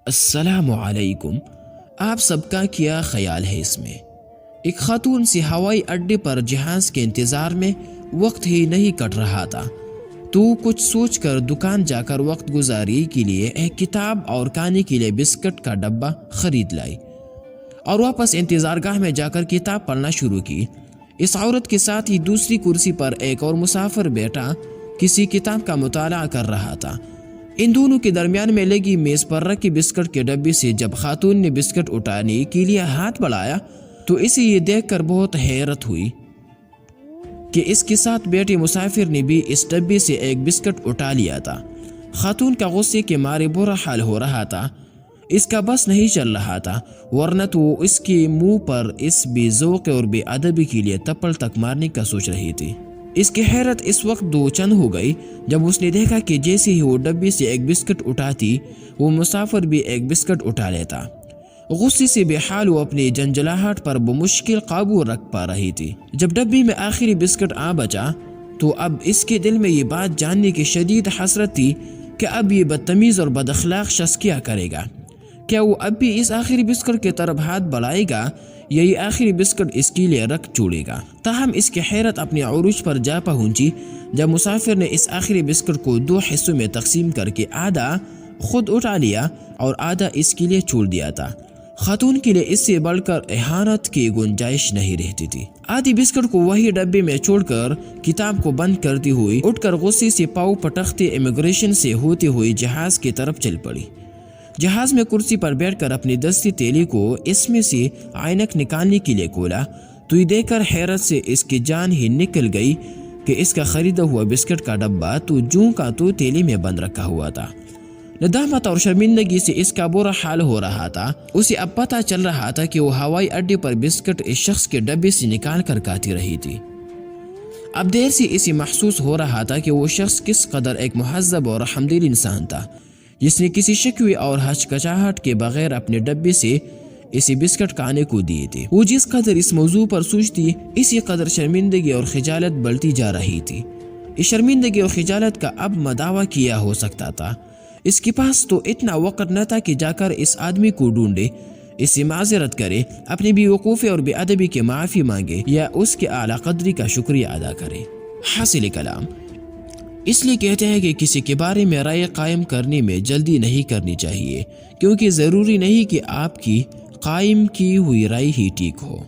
السلام علیکم، آپ سب کا کیا خیال ہے اس میں؟ ایک خاتون سے ہوائی اڈے پر جہاز کے انتظار میں وقت ہی نہیں کٹ رہا تھا تو کچھ سوچ کر دکان جا کر وقت گزاری کے لیے ایک کتاب اور کھانے کے لیے بسکٹ کا ڈبہ خرید لائی اور واپس انتظار گاہ میں جا کر کتاب پڑھنا شروع کی۔ اس عورت کے ساتھ ہی دوسری کرسی پر ایک اور مسافر بیٹا کسی کتاب کا مطالعہ کر رہا تھا۔ ان دونوں کے درمیان میں لگی میز پر رکھی بسکٹ کے ڈبے سے جب خاتون نے بسکٹ اٹھانے کے لیے ہاتھ بڑھایا تو اسے یہ دیکھ کر بہت حیرت ہوئی کہ اس کے ساتھ بیٹھے مسافر نے بھی اس ڈبے سے ایک بسکٹ اٹھا لیا تھا۔ خاتون کا غصے کے مارے برا حال ہو رہا تھا، اس کا بس نہیں چل رہا تھا، ورنہ تو وہ اس کے منہ پر اس بے ذوق اور بے ادبی کے لیے تپل تک مارنے کا سوچ رہی تھی۔ اس کی حیرت اس وقت دو چند ہو گئی جب اس نے دیکھا کہ جیسے ہی وہ ڈبے سے ایک بسکٹ اٹھاتی وہ مسافر بھی ایک بسکٹ اٹھا لیتا۔ غصے سے بے حال وہ اپنی جنجلاہٹ پر بمشکل قابو رکھ پا رہی تھی۔ جب ڈبے میں آخری بسکٹ آ بچا تو اب اس کے دل میں یہ بات جاننے کی شدید حسرت تھی کہ اب یہ بدتمیز اور بد اخلاق شخص کیا کرے گا۔ کیا وہ اب بھی اس آخری بسکٹ کی طرف ہاتھ بڑھائے گا یا یہ آخری بسکٹ اس کے لیے رکھ چھوڑے گا؟ تاہم اس کی حیرت اپنے عروج پر جا پہنچی جب مسافر نے اس آخری بسکٹ کو دو حصوں میں تقسیم کر کے آدھا خود اٹھا لیا اور آدھا اس کے لیے چھوڑ دیا تھا۔ خاتون کے لیے اس سے بڑھ کر اہانت کی گنجائش نہیں رہتی تھی۔ آدھی بسکٹ کو وہی ڈبے میں چھوڑ کر کتاب کو بند کرتی ہوئی اٹھ کر غصے سے پاؤں پٹکتے امیگریشن سے ہوتے ہوئے جہاز کی طرف چل پڑی۔ جہاز میں کرسی پر بیٹھ کر اپنی دستی تیلی کو اس میں سے عینک نکالنے کے لیے کھولا تو یہ دیکھ کر حیرت سے اس کی جان ہی نکل گئی کہ اس کا خریدا ہوا بسکٹ کا ڈبہ تو جوں کا تو تیلی میں بند رکھا ہوا تھا۔ ندامت اور شرمندگی سے اس کا برا حال ہو رہا تھا۔ اسے اب پتہ چل رہا تھا کہ وہ ہوائی اڈے پر بسکٹ اس شخص کے ڈبے سے نکال کر کھاتی رہی تھی۔ اب دیر سے اسے محسوس ہو رہا تھا کہ وہ شخص کس قدر ایک مہذب اور رحمدل انسان تھا جس نے کسی شکوے اور ہچکچاہٹ کے بغیر اپنے ڈبے سے اسے بسکٹ کھانے کو دیے تھے۔ وہ جس قدر اس موضوع پر سوچتی اسی قدر شرمندگی اور خجالت بڑھتی جا رہی تھی۔ اس شرمندگی اور خجالت کا اب مداوع کیا ہو سکتا تھا؟ اس کے پاس تو اتنا وقت نہ تھا کہ جا کر اس آدمی کو ڈھونڈے، اس سے معذرت کرے، اپنی بے وقوفی اور بے ادبی کی معافی مانگے یا اس کے اعلیٰ قدری کا شکریہ ادا کرے۔ حاصل کلام اس لیے کہتے ہیں کہ کسی کے بارے میں رائے قائم کرنے میں جلدی نہیں کرنی چاہیے، کیونکہ ضروری نہیں کہ آپ کی قائم کی ہوئی رائے ہی ٹھیک ہو۔